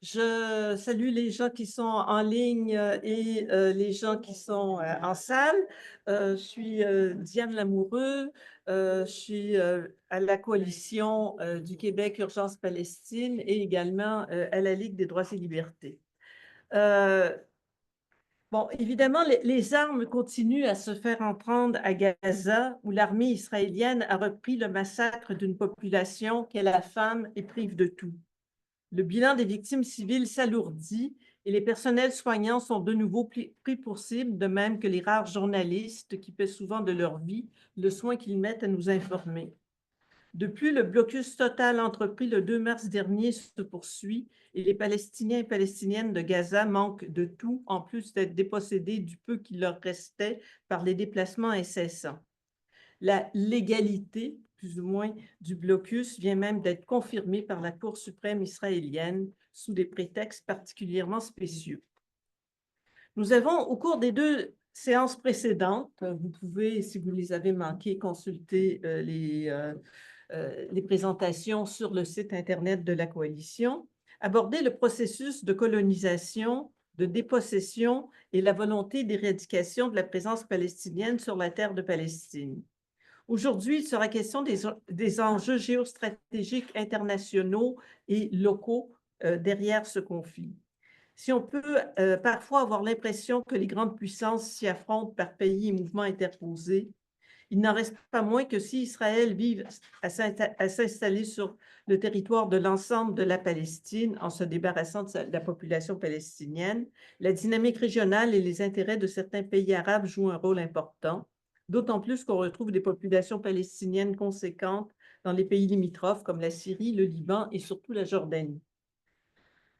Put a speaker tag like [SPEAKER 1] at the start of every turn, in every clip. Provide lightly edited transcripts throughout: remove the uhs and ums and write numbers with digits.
[SPEAKER 1] Je salue les gens qui sont en ligne et les gens qui sont en salle. Je suis Diane Lamoureux. Je suis à la Coalition du Québec Urgence Palestine et également à la Ligue des droits et libertés. Euh, Bon, évidemment, les armes continuent à se faire entendre à Gaza, où l'armée israélienne a repris le massacre d'une population qu'elle affame et prive de tout. Le bilan des victimes civiles s'alourdit et les personnels soignants sont de nouveau pris pour cible, de même que les rares journalistes qui paient souvent de leur vie le soin qu'ils mettent à nous informer. Depuis, le blocus total entrepris le 2 mars dernier se poursuit et les Palestiniens et Palestiniennes de Gaza manquent de tout, en plus d'être dépossédés du peu qui leur restait par les déplacements incessants. La légalité, plus ou moins, du blocus vient même d'être confirmée par la Cour suprême israélienne sous des prétextes particulièrement spécieux. Nous avons, au cours des deux séances précédentes, vous pouvez, si vous les avez manquées, consulter les présentations sur le site Internet de la Coalition, aborder le processus de colonisation, de dépossession et la volonté d'éradication de la présence palestinienne sur la terre de Palestine. Aujourd'hui, il sera question des enjeux géostratégiques internationaux et locaux derrière ce conflit. Si on peut parfois avoir l'impression que les grandes puissances s'y affrontent par pays et mouvements interposés, il n'en reste pas moins que si Israël vive à s'installer sur le territoire de l'ensemble de la Palestine en se débarrassant de la population palestinienne, la dynamique régionale et les intérêts de certains pays arabes jouent un rôle important, d'autant plus qu'on retrouve des populations palestiniennes conséquentes dans les pays limitrophes comme la Syrie, le Liban et surtout la Jordanie.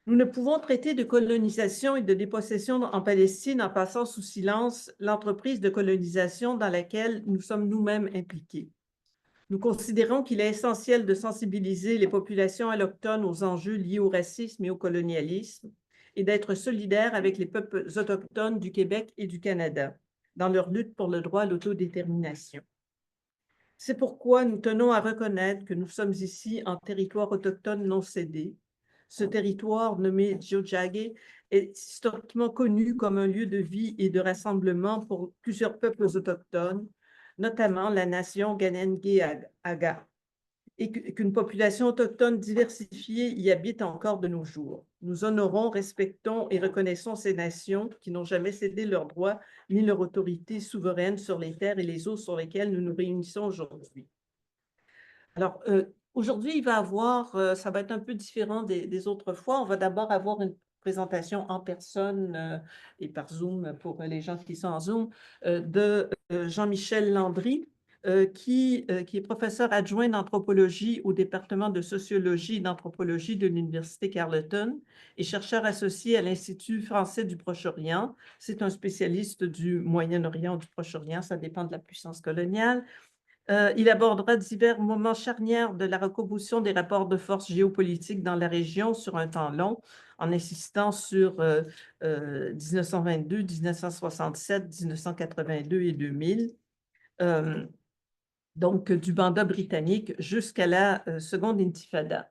[SPEAKER 1] Nous ne pouvons traiter de colonisation et de dépossession en Palestine en passant sous silence l'entreprise de colonisation dans laquelle nous sommes nous-mêmes impliqués. Nous considérons qu'il est essentiel de sensibiliser les populations allochtones aux enjeux liés au racisme et au colonialisme et d'être solidaires avec les peuples autochtones du Québec et du Canada dans leur lutte pour le droit à l'autodétermination. C'est pourquoi nous tenons à reconnaître que nous sommes ici en territoire autochtone non cédé. Ce territoire nommé Tiohtià:ke est historiquement connu comme un lieu de vie et de rassemblement pour plusieurs peuples autochtones, notamment la nation Ganengue-Aga, et qu'une population autochtone diversifiée y habite encore de nos jours. Nous honorons, respectons et reconnaissons ces nations qui n'ont jamais cédé leurs droits ni leur autorité souveraine sur les terres et les eaux sur lesquelles nous nous réunissons aujourd'hui. Alors, aujourd'hui, ça va être un peu différent des autres fois. On va d'abord avoir une présentation en personne et par Zoom pour les gens qui sont en Zoom de Jean-Michel Landry, qui est professeur adjoint d'anthropologie au département de sociologie et d'anthropologie de l'Université Carleton et chercheur associé à l'Institut français du Proche-Orient. C'est un spécialiste du Moyen-Orient, du Proche-Orient, ça dépend de la puissance coloniale. Il abordera divers moments charnières de la recomposition des rapports de force géopolitiques dans la région sur un temps long, en insistant sur 1922, 1967, 1982 et 2000, donc du Banda britannique jusqu'à la seconde intifada.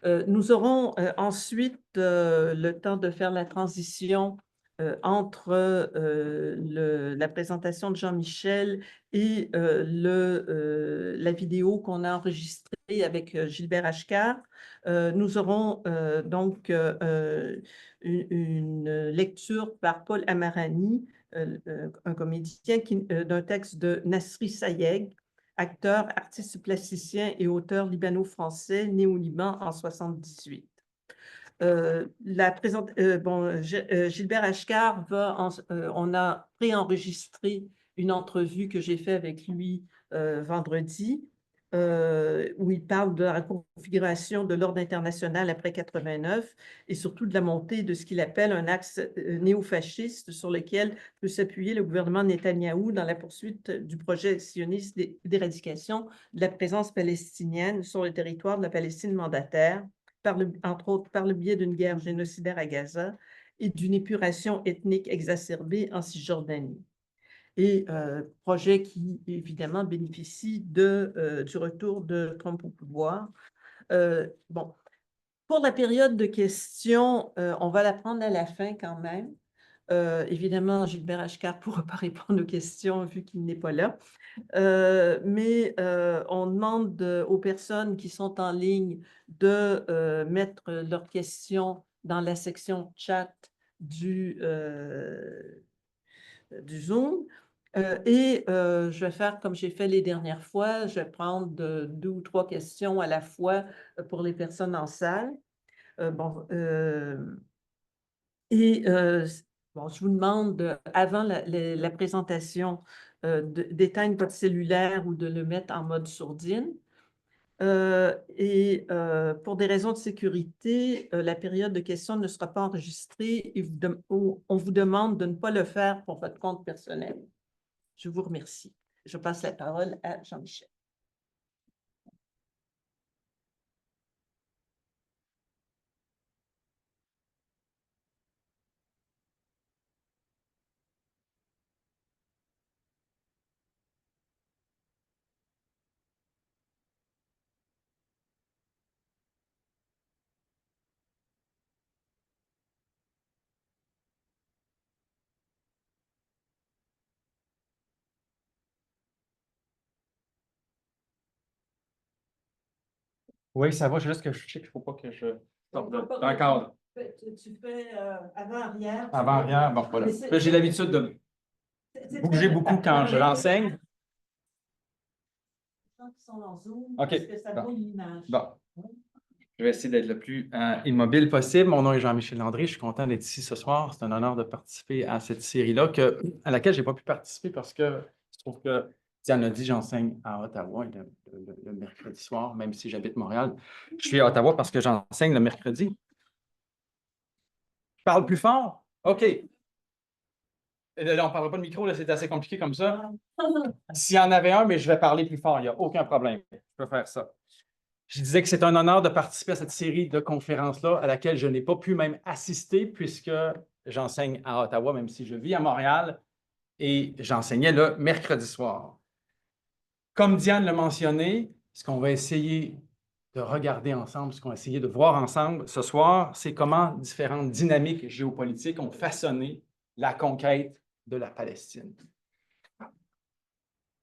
[SPEAKER 1] Nous aurons ensuite le temps de faire la transition entre la présentation de Jean-Michel et la vidéo qu'on a enregistrée avec Gilbert Achcar. Nous aurons donc une lecture par Paul Amarani, un comédien, d'un texte de Nasri Sayeg, acteur, artiste plasticien et auteur libano-français, né au Liban en 1978. Gilbert Achcar on a préenregistré une entrevue que j'ai faite avec lui vendredi, où il parle de la reconfiguration de l'ordre international après 89 et surtout de la montée de ce qu'il appelle un axe néofasciste sur lequel peut s'appuyer le gouvernement Netanyahou dans la poursuite du projet sioniste d'éradication de la présence palestinienne sur le territoire de la Palestine mandataire, entre autres par le biais d'une guerre génocidaire à Gaza et d'une épuration ethnique exacerbée en Cisjordanie. Et projet qui, évidemment, bénéficie du retour de Trump au pouvoir. bon, pour la période de questions, on va la prendre à la fin quand même. Évidemment, Gilbert Achcar ne pourra pas répondre aux questions vu qu'il n'est pas là. Mais on demande aux personnes qui sont en ligne de mettre leurs questions dans la section chat du Zoom. Je vais faire comme j'ai fait les dernières fois, je vais prendre deux ou trois questions à la fois pour les personnes en salle. Bon, bon, je vous demande, avant la présentation, d'éteindre votre cellulaire ou de le mettre en mode sourdine. Pour des raisons de sécurité, la période de questions ne sera pas enregistrée et on vous demande de ne pas le faire pour votre compte personnel. Je vous remercie. Je passe la parole à Jean-Michel.
[SPEAKER 2] Oui, ça va, juste que je sais qu'il ne faut pas que je sorte d'un cadre.
[SPEAKER 1] Tu fais avant-arrière.
[SPEAKER 2] Avant-arrière, bon, voilà. Là, j'ai l'habitude de bouger beaucoup quand je l'enseigne.
[SPEAKER 1] Qui sont en Zoom,
[SPEAKER 2] OK.
[SPEAKER 1] parce que ça
[SPEAKER 2] Bon.
[SPEAKER 1] brouille l'image.
[SPEAKER 2] Bon. Je vais essayer d'être le plus immobile possible. Mon nom est Jean-Michel Landry. Je suis content d'être ici ce soir. C'est un honneur de participer à cette série-là à laquelle je n'ai pas pu participer parce que je trouve que Diane a dit j'enseigne à Ottawa le mercredi soir, même si j'habite Montréal. Je suis à Ottawa parce que j'enseigne le mercredi. Je parle plus fort? OK. Là, on ne parlera pas de micro, là, c'est assez compliqué comme ça. S'il y en avait un, mais je vais parler plus fort, il n'y a aucun problème. Je peux faire ça. Je disais que c'est un honneur de participer à cette série de conférences-là à laquelle je n'ai pas pu même assister puisque j'enseigne à Ottawa, même si je vis à Montréal, et j'enseignais le mercredi soir. Comme Diane l'a mentionné, ce qu'on va essayer de regarder ensemble, ce qu'on va essayer de voir ensemble ce soir, c'est comment différentes dynamiques géopolitiques ont façonné la conquête de la Palestine.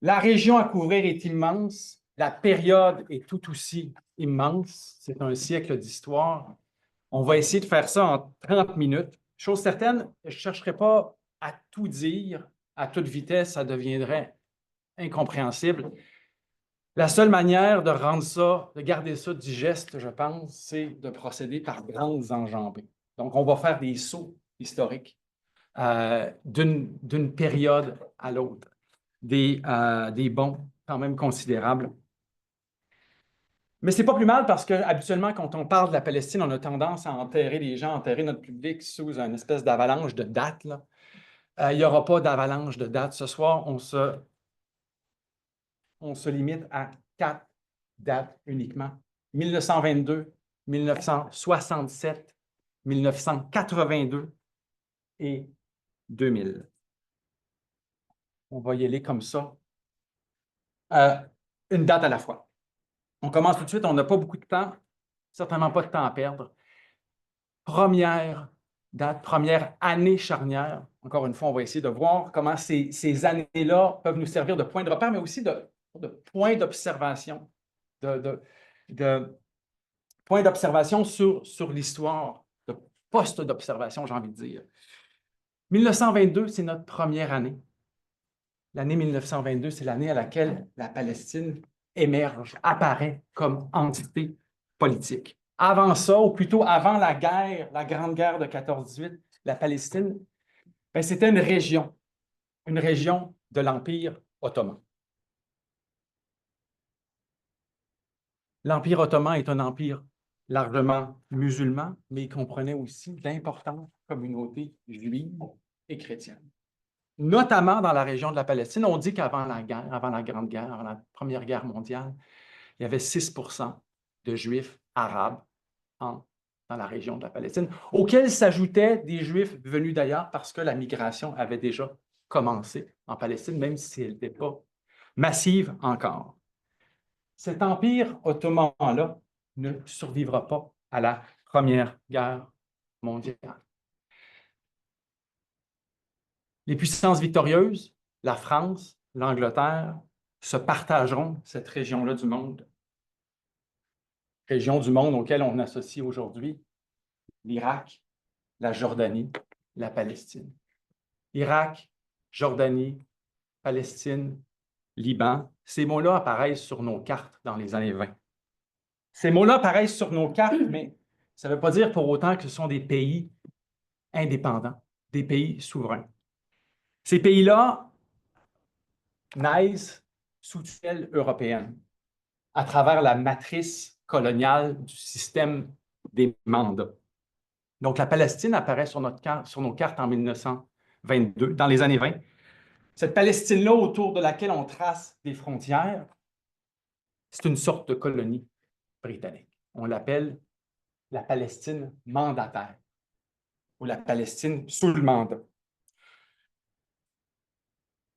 [SPEAKER 2] La région à couvrir est immense, la période est tout aussi immense, c'est un siècle d'histoire. On va essayer de faire ça en 30 minutes. Chose certaine, je ne chercherai pas à tout dire à toute vitesse, ça deviendrait incompréhensible. La seule manière de rendre ça, de garder ça digeste, je pense, c'est de procéder par grandes enjambées. Donc, on va faire des sauts historiques d'une période à l'autre, des bonds quand même considérables. Mais ce n'est pas plus mal parce qu'habituellement, quand on parle de la Palestine, on a tendance à enterrer les gens, enterrer notre public sous une espèce d'avalanche de dates. Il n'y aura pas d'avalanche de dates ce soir. On se limite à 4 dates uniquement. 1922, 1967, 1982 et 2000. On va y aller comme ça. Une date à la fois. On commence tout de suite, on n'a pas beaucoup de temps, certainement pas de temps à perdre. Première date, première année charnière. Encore une fois, on va essayer de voir comment ces années-là peuvent nous servir de point de repère, mais aussi de point d'observation, de point d'observation sur l'histoire, de poste d'observation, j'ai envie de dire. 1922, c'est notre première année. L'année 1922, c'est l'année à laquelle la Palestine émerge, apparaît comme entité politique. Avant ça, ou plutôt avant la guerre, la Grande Guerre de 14-18, la Palestine, c'était une région de l'Empire ottoman. L'Empire ottoman est un empire largement musulman, mais il comprenait aussi d'importantes communautés juives et chrétiennes. Notamment dans la région de la Palestine. On dit qu'avant la guerre, avant la Grande Guerre, avant la Première Guerre mondiale, il y avait 6% de Juifs arabes dans la région de la Palestine, auxquels s'ajoutaient des Juifs venus d'ailleurs parce que la migration avait déjà commencé en Palestine, même si elle n'était pas massive encore. Cet empire ottoman-là ne survivra pas à la Première Guerre mondiale. Les puissances victorieuses, la France, l'Angleterre, se partageront cette région-là du monde. Région du monde auquel on associe aujourd'hui l'Irak, la Jordanie, la Palestine. Irak, Jordanie, Palestine, Liban, ces mots-là apparaissent sur nos cartes dans les années 20. Ces mots-là apparaissent sur nos cartes, mais ça ne veut pas dire pour autant que ce sont des pays indépendants, des pays souverains. Ces pays-là naissent sous tutelle européenne, à travers la matrice coloniale du système des mandats. Donc, la Palestine apparaît sur nos cartes en 1922, dans les années 20. Cette Palestine-là, autour de laquelle on trace des frontières, c'est une sorte de colonie britannique. On l'appelle la Palestine mandataire ou la Palestine sous le mandat.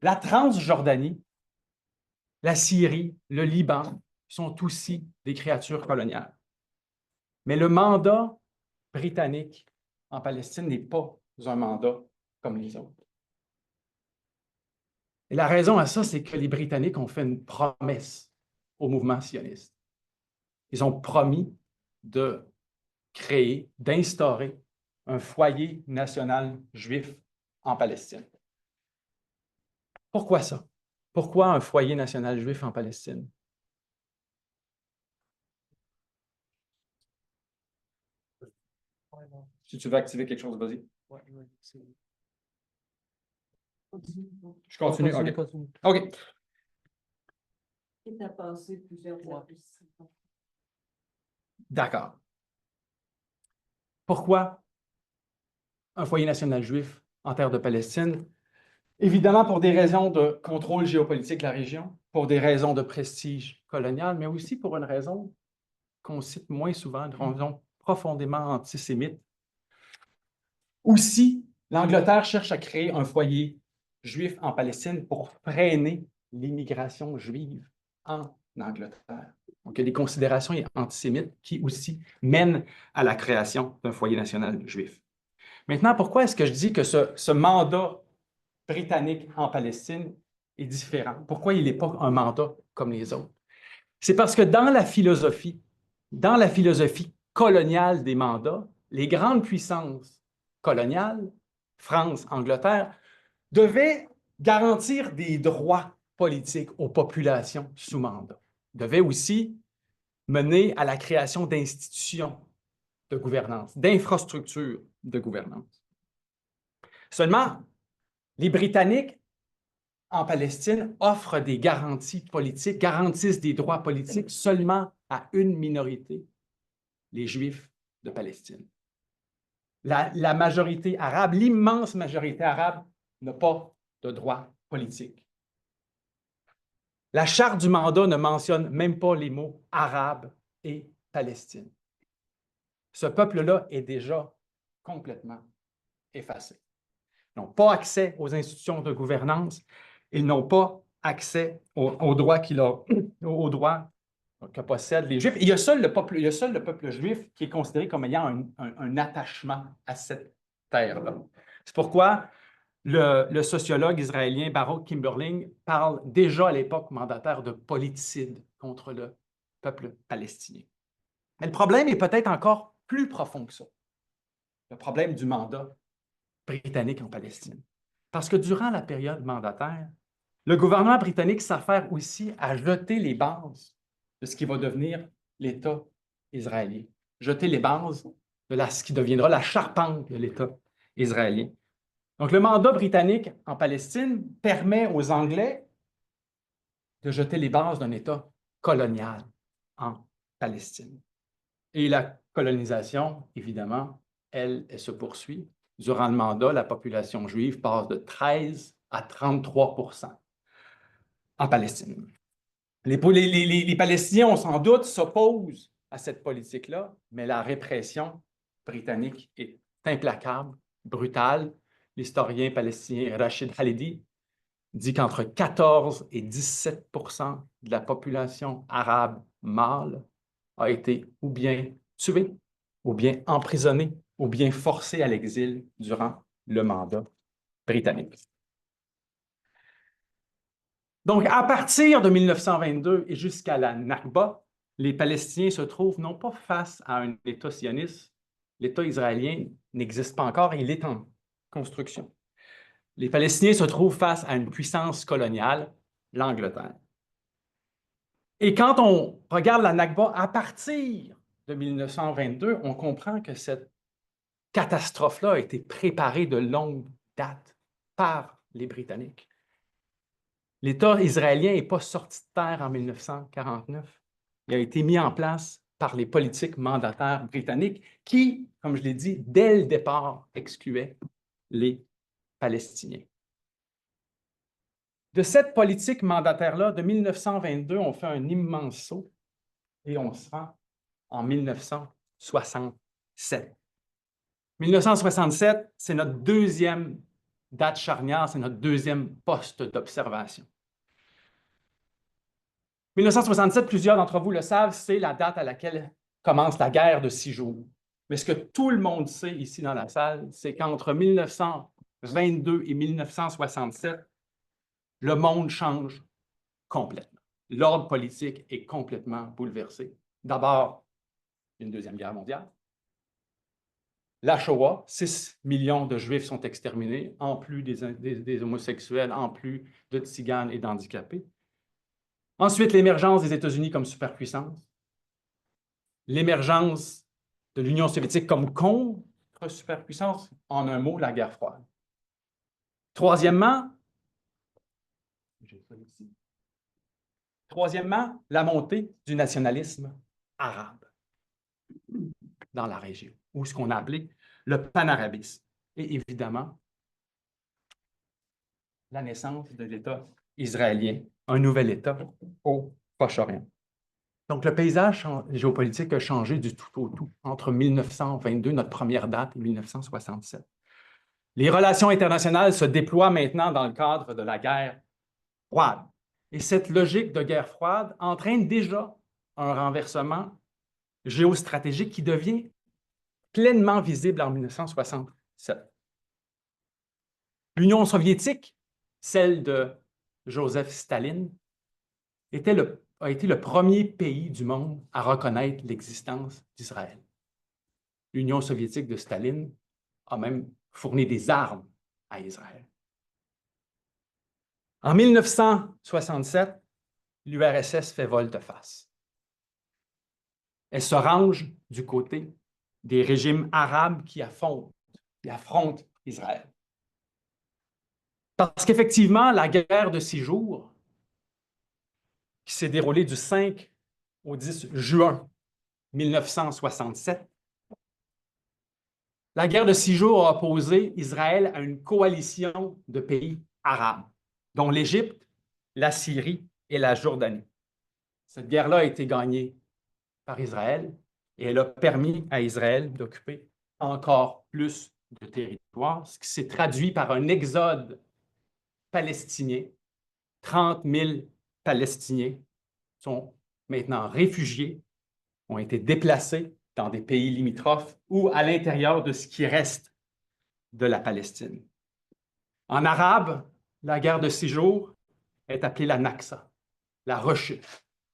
[SPEAKER 2] La Transjordanie, la Syrie, le Liban sont aussi des créatures coloniales. Mais le mandat britannique en Palestine n'est pas un mandat comme les autres. Et la raison à ça, c'est que les Britanniques ont fait une promesse au mouvement sioniste. Ils ont promis de créer, d'instaurer un foyer national juif en Palestine. Pourquoi ça? Pourquoi un foyer national juif en Palestine? Si tu veux activer quelque chose, vas-y. Je continue. OK. D'accord. Pourquoi un foyer national juif en terre de Palestine? Évidemment, pour des raisons de contrôle géopolitique de la région, pour des raisons de prestige colonial, mais aussi pour une raison qu'on cite moins souvent, une raison profondément antisémite. Aussi, l'Angleterre cherche à créer un foyer juif en Palestine pour freiner l'immigration juive en Angleterre. Donc, il y a des considérations antisémites qui aussi mènent à la création d'un foyer national juif. Maintenant, pourquoi est-ce que je dis que ce mandat britannique en Palestine est différent? Pourquoi il n'est pas un mandat comme les autres? C'est parce que dans la philosophie coloniale des mandats, les grandes puissances coloniales, France, Angleterre, devaient garantir des droits politiques aux populations sous mandat, devaient aussi mener à la création d'institutions de gouvernance, d'infrastructures de gouvernance. Seulement, les Britanniques en Palestine offrent des garanties politiques, garantissent des droits politiques seulement à une minorité, les Juifs de Palestine. La majorité arabe, l'immense majorité arabe, n'a pas de droits politiques. La charte du mandat ne mentionne même pas les mots arabe et Palestine. Ce peuple-là est déjà complètement effacé. Ils n'ont pas accès aux institutions de gouvernance, ils n'ont pas accès aux droits que possèdent les Juifs. Et il y a seul le peuple juif qui est considéré comme ayant un attachement à cette terre-là. C'est pourquoi le sociologue israélien Baruch Kimberling parle déjà à l'époque mandataire de politicide contre le peuple palestinien. Mais le problème est peut-être encore plus profond que ça. Le problème du mandat britannique en Palestine. Parce que durant la période mandataire, le gouvernement britannique s'affaire aussi à jeter les bases de ce qui va devenir l'État israélien. Jeter les bases de ce qui deviendra la charpente de l'État israélien. Donc, le mandat britannique en Palestine permet aux Anglais de jeter les bases d'un État colonial en Palestine. Et la colonisation, évidemment, elle se poursuit. Durant le mandat, la population juive passe de 13 à 33 % en Palestine. Les Palestiniens, on s'en doute, s'opposent à cette politique-là, mais la répression britannique est implacable, brutale. L'historien palestinien Rachid Khalidi dit qu'entre 14 et 17 % de la population arabe mâle a été ou bien tué, ou bien emprisonné, ou bien forcé à l'exil durant le mandat britannique. Donc, à partir de 1922 et jusqu'à la Nakba, les Palestiniens se trouvent non pas face à un État sioniste, l'État israélien n'existe pas encore, il est en construction. Les Palestiniens se trouvent face à une puissance coloniale, l'Angleterre. Et quand on regarde la Nakba à partir de 1922, on comprend que cette catastrophe-là a été préparée de longue date par les Britanniques. L'État israélien n'est pas sorti de terre en 1949. Il a été mis en place par les politiques mandataires britanniques qui, comme je l'ai dit, dès le départ, excluaient les Palestiniens. De cette politique mandataire-là, de 1922, on fait un immense saut et on se rend en 1967. 1967, c'est notre deuxième date charnière, c'est notre deuxième poste d'observation. 1967, plusieurs d'entre vous le savent, c'est la date à laquelle commence la guerre de 6 jours. Mais ce que tout le monde sait ici dans la salle, c'est qu'entre 1922 et 1967, le monde change complètement. L'ordre politique est complètement bouleversé. D'abord, une deuxième guerre mondiale. La Shoah, 6 millions de Juifs sont exterminés, en plus des homosexuels, en plus de tziganes et d'handicapés. Ensuite, l'émergence des États-Unis comme superpuissance, l'émergence de l'Union soviétique comme contre-superpuissance, en un mot, la guerre froide. Troisièmement, la montée du nationalisme arabe dans la région, ou ce qu'on a appelé le panarabisme. Et évidemment, la naissance de l'État israélien, un nouvel État au Proche-Orient. Donc, le paysage géopolitique a changé du tout au tout entre 1922, notre première date, et 1967. Les relations internationales se déploient maintenant dans le cadre de la guerre froide. Et cette logique de guerre froide entraîne déjà un renversement géostratégique qui devient pleinement visible en 1967. L'Union soviétique, celle de Joseph Staline, a été le premier pays du monde à reconnaître l'existence d'Israël. L'Union soviétique de Staline a même fourni des armes à Israël. En 1967, l'URSS fait volte-face. Elle se range du côté des régimes arabes qui affrontent Israël. Parce qu'effectivement, la guerre de 6 jours, qui s'est déroulée du 5 au 10 juin 1967, la guerre de 6 jours a opposé Israël à une coalition de pays arabes, dont l'Égypte, la Syrie et la Jordanie. Cette guerre-là a été gagnée par Israël et elle a permis à Israël d'occuper encore plus de territoire, ce qui s'est traduit par un exode palestinien. 30 000 Palestiniens sont maintenant réfugiés, ont été déplacés dans des pays limitrophes ou à l'intérieur de ce qui reste de la Palestine. En arabe, la guerre de 6 jours est appelée la Naksa, la rechute.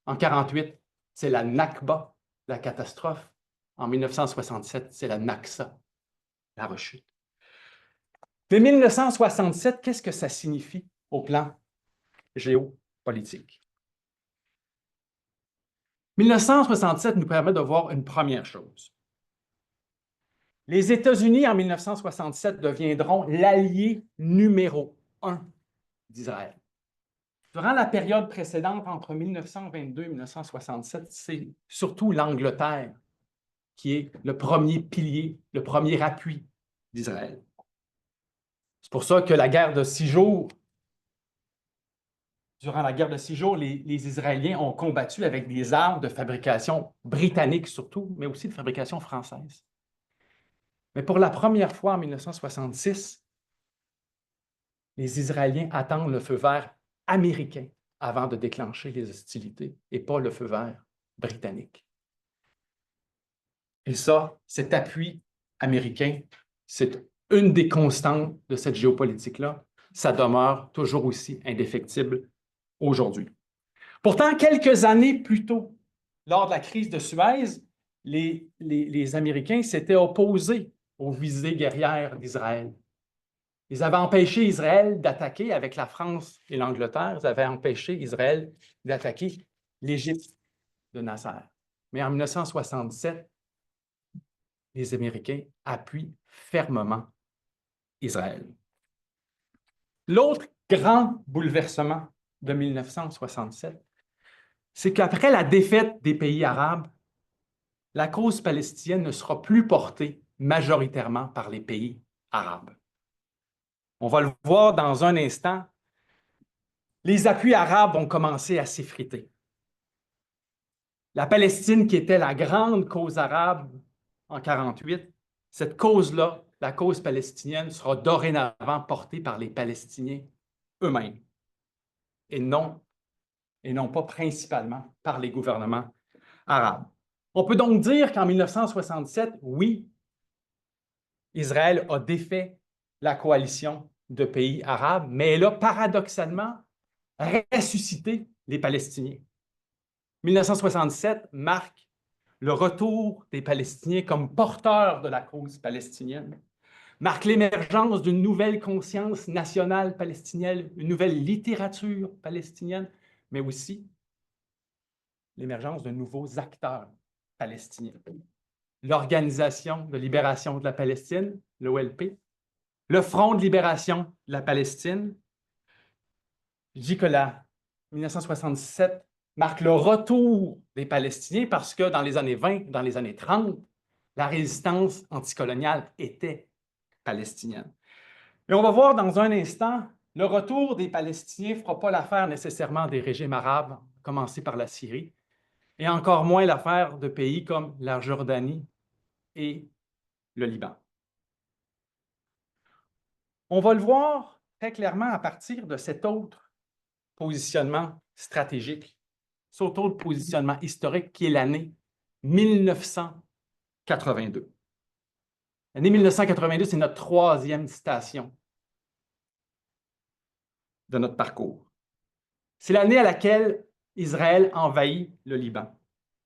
[SPEAKER 2] En 1948, c'est la Nakba, la catastrophe. En 1967, c'est la Naksa, la rechute. Mais 1967, qu'est-ce que ça signifie au plan géopolitique? 1967 nous permet de voir une première chose. Les États-Unis, en 1967, deviendront l'allié numéro 1 d'Israël. Durant la période précédente, entre 1922 et 1967, c'est surtout l'Angleterre qui est le premier pilier, le premier appui d'Israël. C'est pour ça que la guerre de 6 jours, durant la guerre de 6 jours, les Israéliens ont combattu avec des armes de fabrication britannique surtout, mais aussi de fabrication française. Mais pour la première fois en 1966, les Israéliens attendent le feu vert américain avant de déclencher les hostilités et pas le feu vert britannique. Et ça, cet appui américain, c'est une des constantes de cette géopolitique-là. Ça demeure toujours aussi indéfectible aujourd'hui. Pourtant, quelques années plus tôt, lors de la crise de Suez, les Américains s'étaient opposés aux visées guerrières d'Israël. Ils avaient empêché Israël d'attaquer avec la France et l'Angleterre. Ils avaient empêché Israël d'attaquer l'Égypte de Nasser. Mais en 1967, les Américains appuient fermement Israël. L'autre grand bouleversement de 1967, c'est qu'après la défaite des pays arabes, la cause palestinienne ne sera plus portée majoritairement par les pays arabes. On va le voir dans un instant, les appuis arabes ont commencé à s'effriter. La Palestine, qui était la grande cause arabe en 1948, cette cause-là, la cause palestinienne, sera dorénavant portée par les Palestiniens eux-mêmes et non pas principalement par les gouvernements arabes. On peut donc dire qu'en 1967, oui, Israël a défait la coalition de pays arabes, mais elle a paradoxalement ressuscité les Palestiniens. 1967 marque le retour des Palestiniens comme porteurs de la cause palestinienne, marque l'émergence d'une nouvelle conscience nationale palestinienne, une nouvelle littérature palestinienne, mais aussi l'émergence de nouveaux acteurs palestiniens. L'Organisation de libération de la Palestine, l'OLP, le Front de libération de la Palestine. Je dis que la 1967 marque le retour des Palestiniens parce que dans les années 20, dans les années 30, la résistance anticoloniale était palestinienne. Et on va voir dans un instant, le retour des Palestiniens ne fera pas l'affaire nécessairement des régimes arabes, commencé par la Syrie, et encore moins l'affaire de pays comme la Jordanie et le Liban. On va le voir très clairement à partir de cet autre positionnement stratégique, cet autre positionnement historique qui est l'année 1982. L'année 1982, c'est notre troisième station de notre parcours. C'est l'année à laquelle Israël envahit le Liban.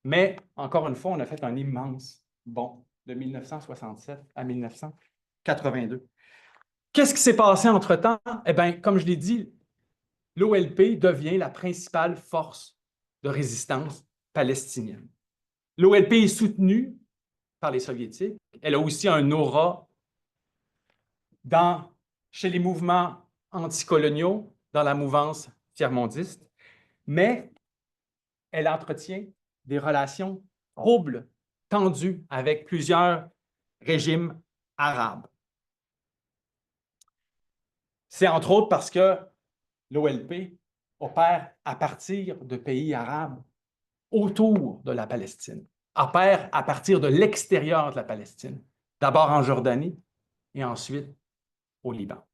[SPEAKER 2] Mais, encore une fois, on a fait un immense bond de 1967 à 1982. Qu'est-ce qui s'est passé entre-temps? Eh bien, comme je l'ai dit, l'OLP devient la principale force de résistance palestinienne. L'OLP est soutenue par les Soviétiques. Elle a aussi un aura chez les mouvements anticoloniaux, dans la mouvance tiers-mondiste, mais elle entretient des relations troubles, tendues avec plusieurs régimes arabes. C'est entre autres parce que l'OLP opère à partir de pays arabes autour de la Palestine, opère à partir de l'extérieur de la Palestine, d'abord en Jordanie et ensuite au Liban.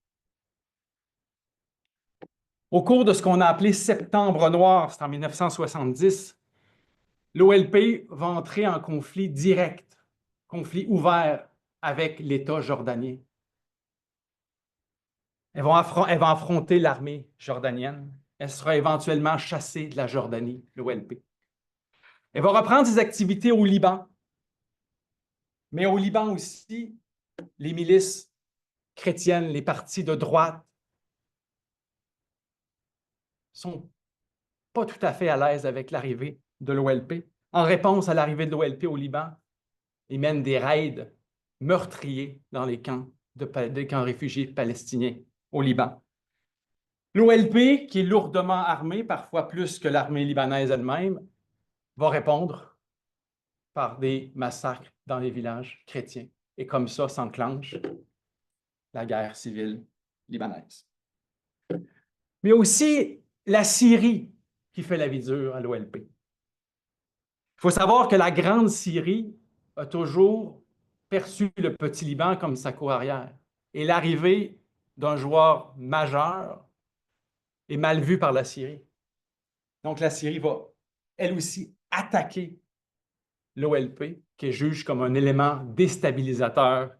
[SPEAKER 2] Au cours de ce qu'on a appelé Septembre noir, c'est en 1970, l'OLP va entrer en conflit direct, conflit ouvert avec l'État jordanien. Elle va affronter l'armée jordanienne. Elle sera éventuellement chassée de la Jordanie, l'OLP. Elle va reprendre ses activités au Liban, mais au Liban aussi, les milices chrétiennes, les partis de droite, sont pas tout à fait à l'aise avec l'arrivée de l'OLP. En réponse à l'arrivée de l'OLP au Liban, ils mènent des raids meurtriers dans des camps réfugiés palestiniens au Liban. L'OLP, qui est lourdement armée, parfois plus que l'armée libanaise elle-même, va répondre par des massacres dans les villages chrétiens. Et comme ça s'enclenche la guerre civile libanaise. Mais aussi la Syrie qui fait la vie dure à l'OLP. Il faut savoir que la Grande Syrie a toujours perçu le Petit Liban comme sa cour-arrière. Et l'arrivée d'un joueur majeur est mal vue par la Syrie. Donc la Syrie va, elle aussi, attaquer l'OLP, qui est jugé comme un élément déstabilisateur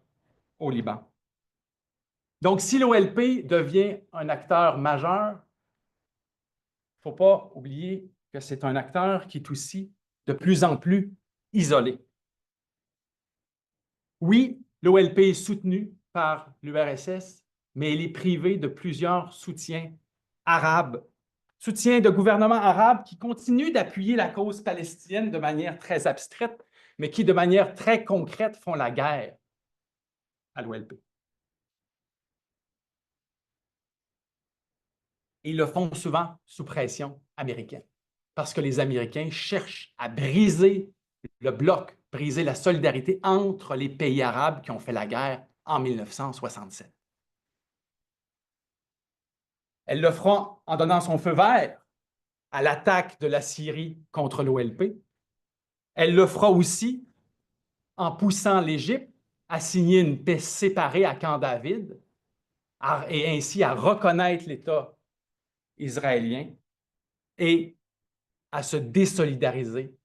[SPEAKER 2] au Liban. Donc, si l'OLP devient un acteur majeur, il ne faut pas oublier que c'est un acteur qui est aussi de plus en plus isolé. Oui, l'OLP est soutenu par l'URSS, mais elle est privée de plusieurs soutiens arabes, soutiens de gouvernements arabes qui continuent d'appuyer la cause palestinienne de manière très abstraite, mais qui, de manière très concrète, font la guerre à l'OLP. Ils le font souvent sous pression américaine, parce que les Américains cherchent à briser le bloc, briser la solidarité entre les pays arabes qui ont fait la guerre en 1967. Elle le fera en donnant son feu vert à l'attaque de la Syrie contre l'OLP. Elle le fera aussi en poussant l'Égypte à signer une paix séparée à Camp David et ainsi à reconnaître l'État israélien et à se désolidariser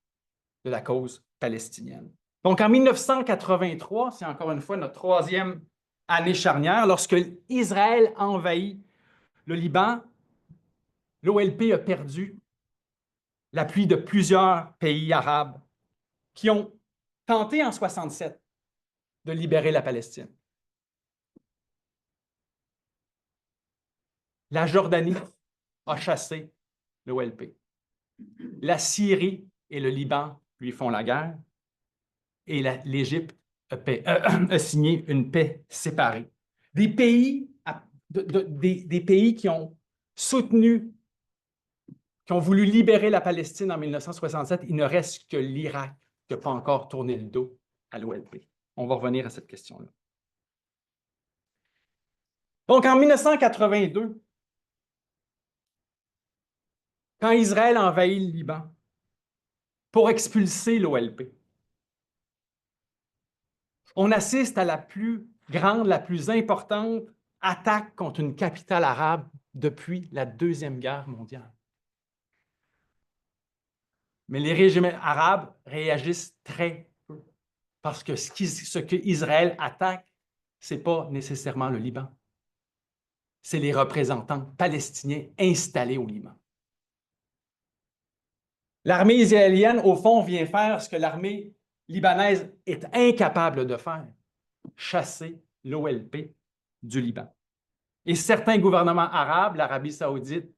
[SPEAKER 2] de la cause palestinienne. Donc, en 1983, c'est encore une fois notre troisième année charnière, lorsque Israël envahit le Liban, l'OLP a perdu l'appui de plusieurs pays arabes qui ont tenté en 1967 de libérer la Palestine. La Jordanie a chassé l'OLP. La Syrie et le Liban lui font la guerre et l'Égypte a signé une paix séparée. Des pays, des pays qui ont soutenu, qui ont voulu libérer la Palestine en 1967, il ne reste que l'Irak qui n'a pas encore tourné le dos à l'OLP. On va revenir à cette question-là. Donc, en 1982, quand Israël envahit le Liban pour expulser l'OLP, on assiste à la plus grande, la plus importante attaque contre une capitale arabe depuis la Deuxième Guerre mondiale. Mais les régimes arabes réagissent très peu parce que ce qu'Israël attaque, ce n'est pas nécessairement le Liban. C'est les représentants palestiniens installés au Liban. L'armée israélienne, au fond, vient faire ce que l'armée libanaise est incapable de faire, chasser l'OLP du Liban. Et certains gouvernements arabes, l'Arabie saoudite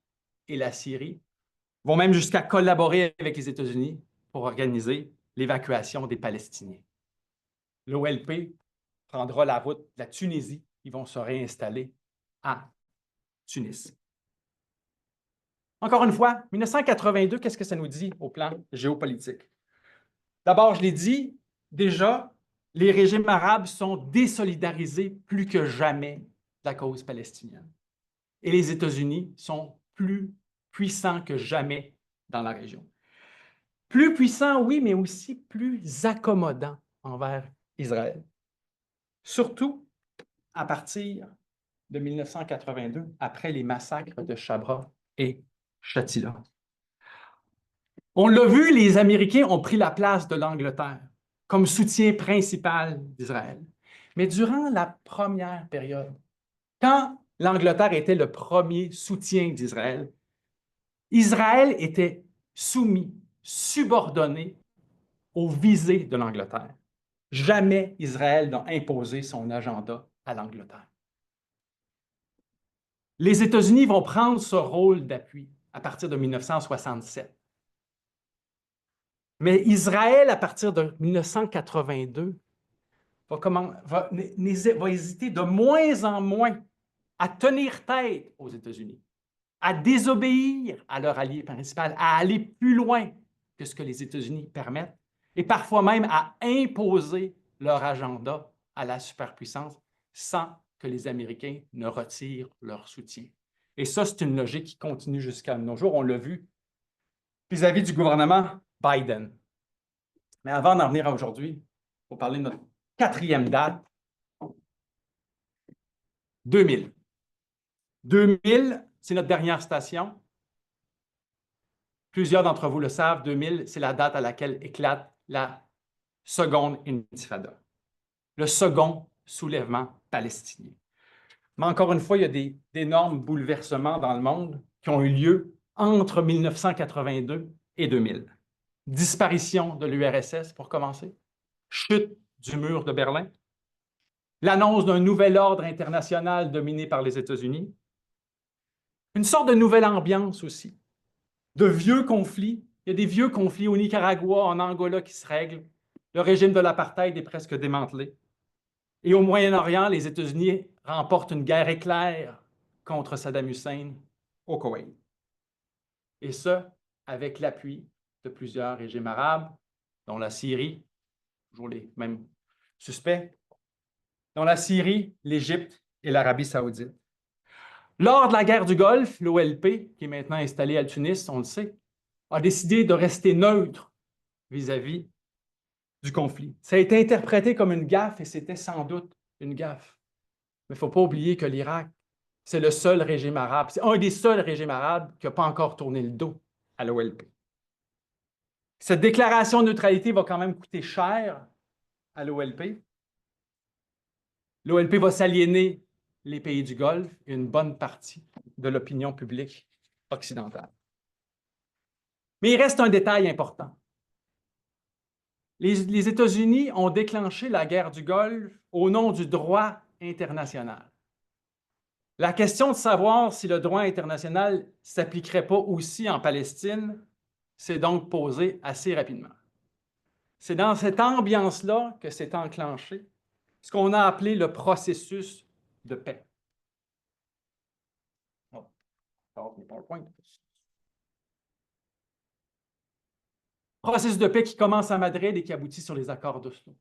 [SPEAKER 2] et la Syrie, vont même jusqu'à collaborer avec les États-Unis pour organiser l'évacuation des Palestiniens. L'OLP prendra la route de la Tunisie. Ils vont se réinstaller à Tunis. Encore une fois, 1982, qu'est-ce que ça nous dit au plan géopolitique? D'abord, je l'ai dit, déjà, les régimes arabes sont désolidarisés plus que jamais de la cause palestinienne. Et les États-Unis sont plus puissants que jamais dans la région. Plus puissants, oui, mais aussi plus accommodants envers Israël. Surtout à partir de 1982, après les massacres de Chabra et Shatila. On l'a vu, les Américains ont pris la place de l'Angleterre comme soutien principal d'Israël. Mais durant la première période, quand l'Angleterre était le premier soutien d'Israël, Israël était soumis, subordonné aux visées de l'Angleterre. Jamais Israël n'a imposé son agenda à l'Angleterre. Les États-Unis vont prendre ce rôle d'appui à partir de 1967. Mais Israël, à partir de 1982, va hésiter de moins en moins à tenir tête aux États-Unis, à désobéir à leur allié principal, à aller plus loin que ce que les États-Unis permettent, et parfois même à imposer leur agenda à la superpuissance sans que les Américains ne retirent leur soutien. Et ça, c'est une logique qui continue jusqu'à nos jours. On l'a vu vis-à-vis du gouvernement Biden. Mais avant d'en venir à aujourd'hui, pour parler de notre quatrième date, 2000. 2000, c'est notre dernière station. Plusieurs d'entre vous le savent, 2000, c'est la date à laquelle éclate la seconde intifada, le second soulèvement palestinien. Mais encore une fois, il y a d'énormes bouleversements dans le monde qui ont eu lieu entre 1982 et 2000. Disparition de l'URSS, pour commencer, chute du mur de Berlin, l'annonce d'un nouvel ordre international dominé par les États-Unis, une sorte de nouvelle ambiance aussi, de vieux conflits. Il y a des vieux conflits au Nicaragua, en Angola qui se règlent. Le régime de l'apartheid est presque démantelé. Et au Moyen-Orient, les États-Unis remportent une guerre éclair contre Saddam Hussein au Koweït. Et ce, avec l'appui de plusieurs régimes arabes, dont la Syrie, toujours les mêmes suspects, dont la Syrie, l'Égypte et l'Arabie saoudite. Lors de la guerre du Golfe, l'OLP, qui est maintenant installée à Tunis, on le sait, a décidé de rester neutre vis-à-vis du conflit. Ça a été interprété comme une gaffe et c'était sans doute une gaffe. Mais il ne faut pas oublier que l'Irak, c'est le seul régime arabe, c'est un des seuls régimes arabes qui n'a pas encore tourné le dos à l'OLP. Cette déclaration de neutralité va quand même coûter cher à l'OLP. L'OLP va s'aliéner les pays du Golfe et une bonne partie de l'opinion publique occidentale. Mais il reste un détail important. Les États-Unis ont déclenché la guerre du Golfe au nom du droit international. La question de savoir si le droit international ne s'appliquerait pas aussi en Palestine s'est donc posée assez rapidement. C'est dans cette ambiance-là que s'est enclenché ce qu'on a appelé le processus de paix. Processus de paix qui commence à Madrid et qui aboutit sur les accords d'Oslo,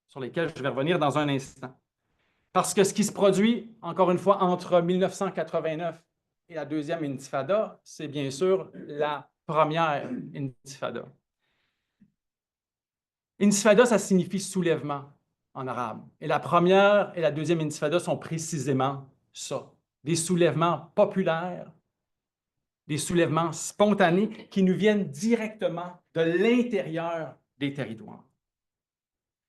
[SPEAKER 2] sur lesquels je vais revenir dans un instant. Parce que ce qui se produit, encore une fois, entre 1989 et la deuxième intifada, c'est bien sûr la première intifada. Intifada, ça signifie soulèvement en arabe. Et la première et la deuxième intifada sont précisément ça. Des soulèvements populaires, des soulèvements spontanés qui nous viennent directement de l'intérieur des territoires.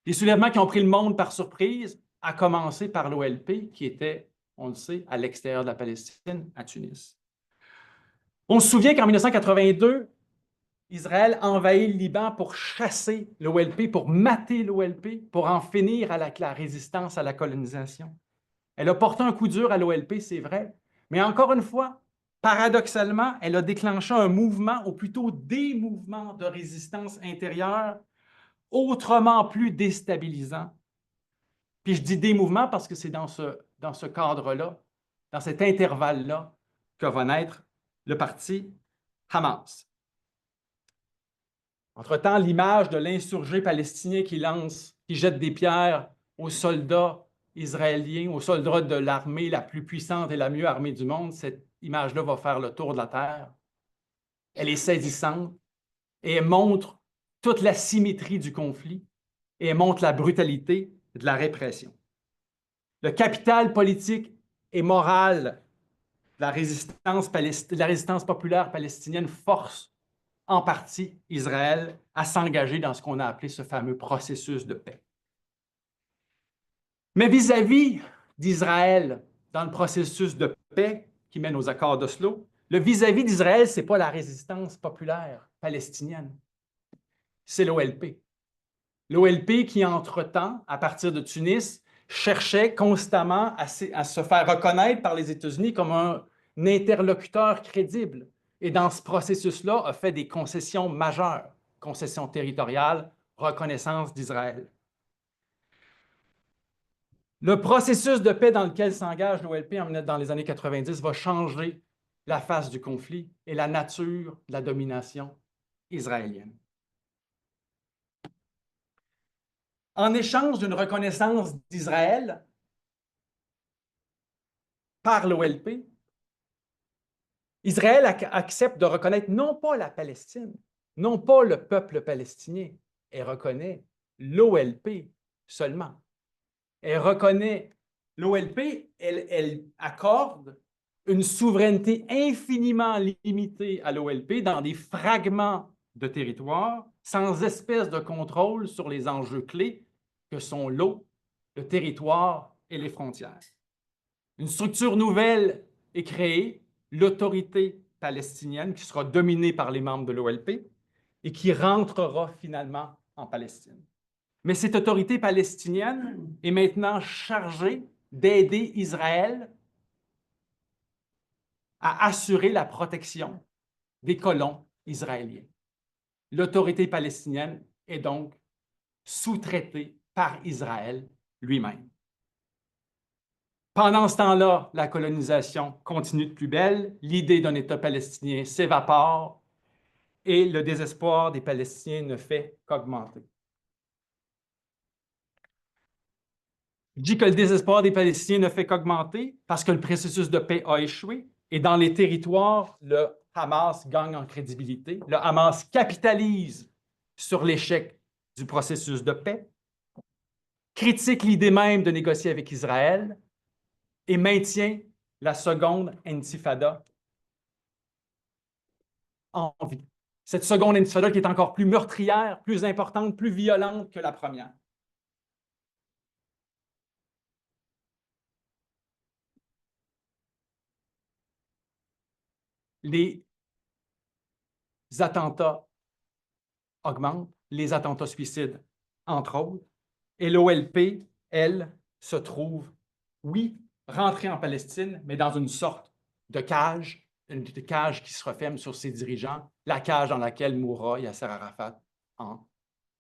[SPEAKER 2] Des soulèvements qui ont pris le monde par surprise, à commencer par l'OLP, qui était, on le sait, à l'extérieur de la Palestine, à Tunis. On se souvient qu'en 1982, Israël envahit le Liban pour chasser l'OLP, pour mater l'OLP, pour en finir avec la résistance à la colonisation. Elle a porté un coup dur à l'OLP, c'est vrai, mais encore une fois, paradoxalement, elle a déclenché un mouvement, ou plutôt des mouvements de résistance intérieure, autrement plus déstabilisants. Puis je dis des mouvements parce que c'est dans ce cadre-là, dans cet intervalle-là, que va naître le parti Hamas. Entre-temps, l'image de l'insurgé palestinien qui jette des pierres aux soldats israéliens, aux soldats de l'armée la plus puissante et la mieux armée du monde, cette image-là va faire le tour de la Terre. Elle est saisissante et elle montre toute la symétrie du conflit et elle montre la brutalité de la répression. Le capital politique et moral de la résistance populaire palestinienne force en partie Israël à s'engager dans ce qu'on a appelé ce fameux processus de paix. Mais vis-à-vis d'Israël, dans le processus de paix qui mène aux accords d'Oslo, le vis-à-vis d'Israël, ce n'est pas la résistance populaire palestinienne, c'est l'OLP. L'OLP qui, entre-temps, à partir de Tunis, cherchait constamment à se faire reconnaître par les États-Unis comme un interlocuteur crédible. Et dans ce processus-là, a fait des concessions majeures, concessions territoriales, reconnaissance d'Israël. Le processus de paix dans lequel s'engage l'OLP dans les années 90 va changer la face du conflit et la nature de la domination israélienne. En échange d'une reconnaissance d'Israël par l'OLP, Israël accepte de reconnaître non pas la Palestine, non pas le peuple palestinien, elle reconnaît l'OLP seulement. Elle reconnaît l'OLP, elle accorde une souveraineté infiniment limitée à l'OLP dans des fragments de territoire sans espèce de contrôle sur les enjeux clés que sont l'eau, le territoire et les frontières. Une structure nouvelle est créée, l'autorité palestinienne, qui sera dominée par les membres de l'OLP et qui rentrera finalement en Palestine. Mais cette autorité palestinienne est maintenant chargée d'aider Israël à assurer la protection des colons israéliens. L'autorité palestinienne est donc sous-traitée par Israël lui-même. Pendant ce temps-là, la colonisation continue de plus belle, l'idée d'un État palestinien s'évapore et le désespoir des Palestiniens ne fait qu'augmenter. Je dis que le désespoir des Palestiniens ne fait qu'augmenter parce que le processus de paix a échoué et dans les territoires, le Hamas gagne en crédibilité. Le Hamas capitalise sur l'échec du processus de paix, critique l'idée même de négocier avec Israël et maintient la seconde intifada en vie. Cette seconde intifada qui est encore plus meurtrière, plus importante, plus violente que la première. Les attentats augmentent, les attentats suicides, entre autres, et l'OLP, elle, se trouve, oui, rentrée en Palestine, mais dans une sorte de cage, une cage qui se referme sur ses dirigeants, la cage dans laquelle mourra Yasser Arafat en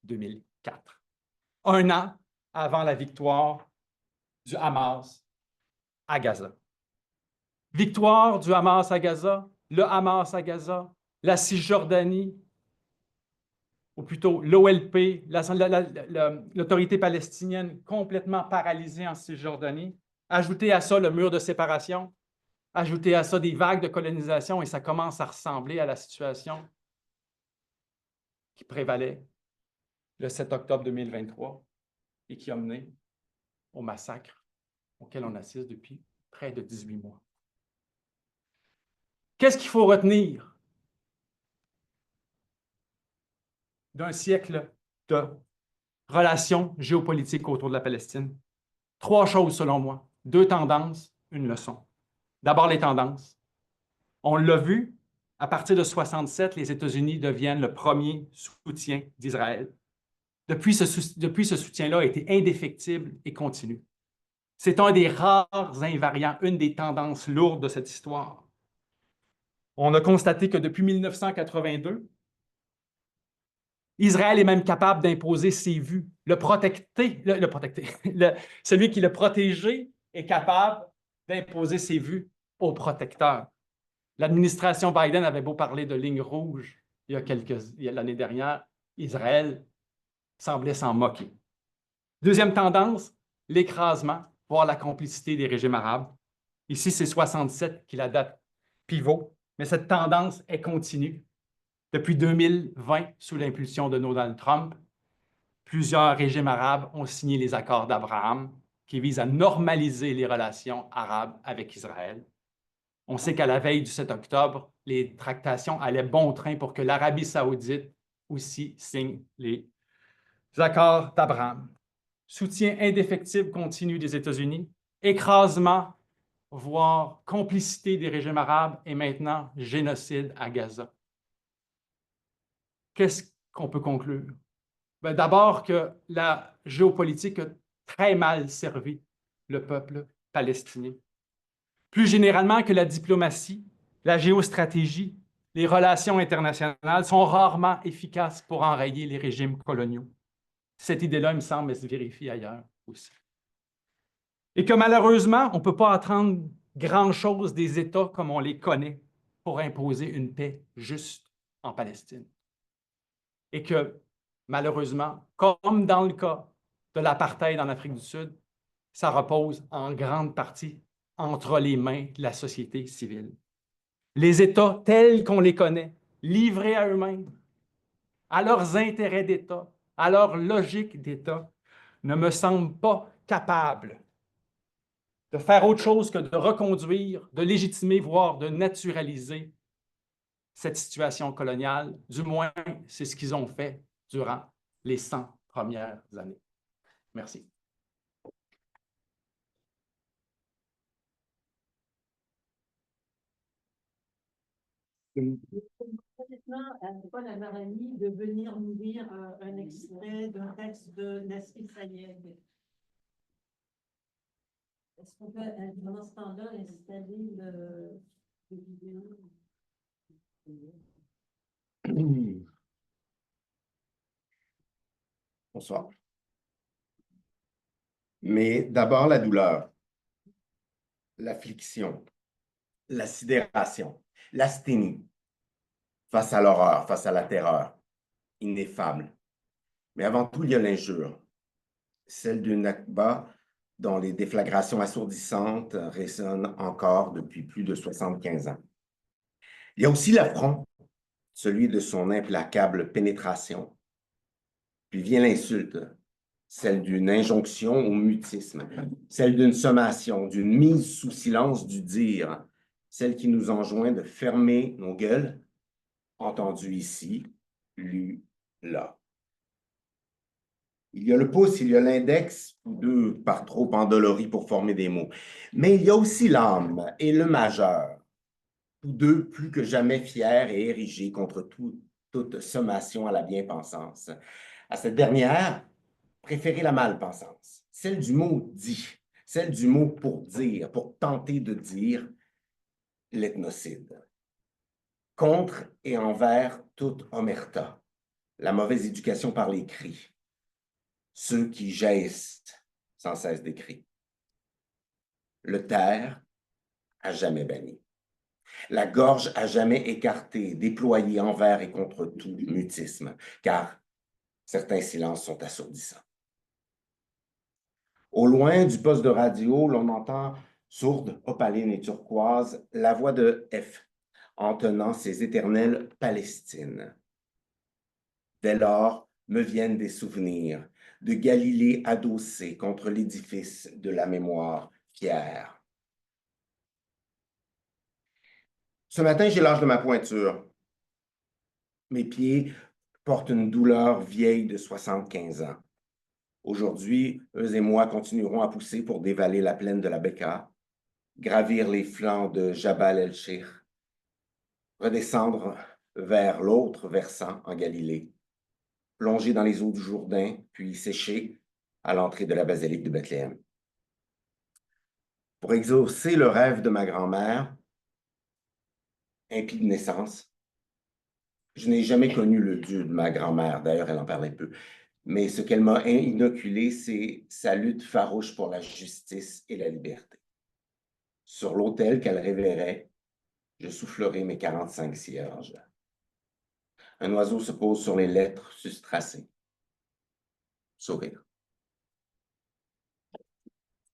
[SPEAKER 2] 2004. Un an avant la victoire du Hamas à Gaza. Victoire du Hamas à Gaza, le Hamas à Gaza, la Cisjordanie, ou plutôt l'OLP, l'autorité palestinienne complètement paralysée en Cisjordanie. Ajoutez à ça le mur de séparation, ajoutez à ça des vagues de colonisation et ça commence à ressembler à la situation qui prévalait le 7 octobre 2023 et qui a mené au massacre auquel on assiste depuis près de 18 mois. Qu'est-ce qu'il faut retenir d'un siècle de relations géopolitiques autour de la Palestine? Trois choses selon moi, deux tendances, une leçon. D'abord, les tendances. On l'a vu, à partir de 1967, les États-Unis deviennent le premier soutien d'Israël. Depuis, ce soutien-là a été indéfectible et continu. C'est un des rares invariants, une des tendances lourdes de cette histoire. On a constaté que depuis 1982, Israël est même capable d'imposer ses vues. Celui qui l'a protégé est capable d'imposer ses vues au protecteur. L'administration Biden avait beau parler de lignes rouges l'année dernière, Israël semblait s'en moquer. Deuxième tendance, l'écrasement, voire la complicité des régimes arabes. Ici, c'est 1967 qui est la date pivot, mais cette tendance est continue. Depuis 2020, sous l'impulsion de Donald Trump, plusieurs régimes arabes ont signé les accords d'Abraham qui visent à normaliser les relations arabes avec Israël. On sait qu'à la veille du 7 octobre, les tractations allaient bon train pour que l'Arabie saoudite aussi signe les accords d'Abraham. Soutien indéfectible continu des États-Unis, écrasement, voire complicité des régimes arabes et maintenant génocide à Gaza. Qu'est-ce qu'on peut conclure? D'abord que la géopolitique a très mal servi le peuple palestinien. Plus généralement que la diplomatie, la géostratégie, les relations internationales sont rarement efficaces pour enrayer les régimes coloniaux. Cette idée-là, il me semble, se vérifie ailleurs aussi. Et que malheureusement, on ne peut pas attendre grand-chose des États comme on les connaît pour imposer une paix juste en Palestine. Et que malheureusement, comme dans le cas de l'apartheid en Afrique du Sud, ça repose en grande partie entre les mains de la société civile. Les États tels qu'on les connaît, livrés à eux-mêmes, à leurs intérêts d'État, à leur logique d'État, ne me semblent pas capables de faire autre chose que de reconduire, de légitimer, voire de naturaliser cette situation coloniale. Du moins, c'est ce qu'ils ont fait durant les 100 premières années. Merci.
[SPEAKER 1] Honnêtement, Paul Amarani de venir nous lire un extrait d'un texte de Nassim Sayed. Est-ce qu'on peut, pendant ce temps-là, installer le vidéo?
[SPEAKER 3] Bonsoir. Mais d'abord la douleur, l'affliction, la sidération, l'asthénie, face à l'horreur, face à la terreur, ineffable. Mais avant tout, il y a l'injure, celle d'une Nakba dont les déflagrations assourdissantes résonnent encore depuis plus de 75 ans. Il y a aussi l'affront, celui de son implacable pénétration. Puis vient l'insulte, celle d'une injonction au mutisme, celle d'une sommation, d'une mise sous silence du dire, celle qui nous enjoint de fermer nos gueules, entendu ici, lu là. Il y a le pouce, il y a l'index, tous deux par trop endoloris pour former des mots. Mais il y a aussi l'âme et le majeur, tous deux plus que jamais fiers et érigés contre toute sommation à la bien-pensance. À cette dernière, préférez la malpensance, celle du mot dit, celle du mot pour dire, pour tenter de dire l'ethnocide. Contre et envers toute omerta, la mauvaise éducation par les cris, ceux qui jaillissent sans cesse des cris. Le terre à jamais banni. La gorge à jamais écartée, déployée envers et contre tout mutisme, car certains silences sont assourdissants. Au loin du poste de radio, l'on entend, sourde, opaline et turquoise, la voix de F, entonnant ses éternelles Palestines. Dès lors, me viennent des souvenirs de Galilée adossée contre l'édifice de la mémoire fière. Ce matin, j'ai l'âge de ma pointure. Mes pieds portent une douleur vieille de 75 ans. Aujourd'hui, eux et moi continuerons à pousser pour dévaler la plaine de la Beka, gravir les flancs de Jabal el-Shir, redescendre vers l'autre versant en Galilée, plonger dans les eaux du Jourdain, puis sécher à l'entrée de la basilique de Bethléem. Pour exaucer le rêve de ma grand-mère, impie de naissance, je n'ai jamais connu le Dieu de ma grand-mère, d'ailleurs elle en parlait peu, mais ce qu'elle m'a inoculé, c'est sa lutte farouche pour la justice et la liberté. Sur l'autel qu'elle révérait, je soufflerai mes 45 cierges. Un oiseau se pose sur les lettres sustracées. Sourire.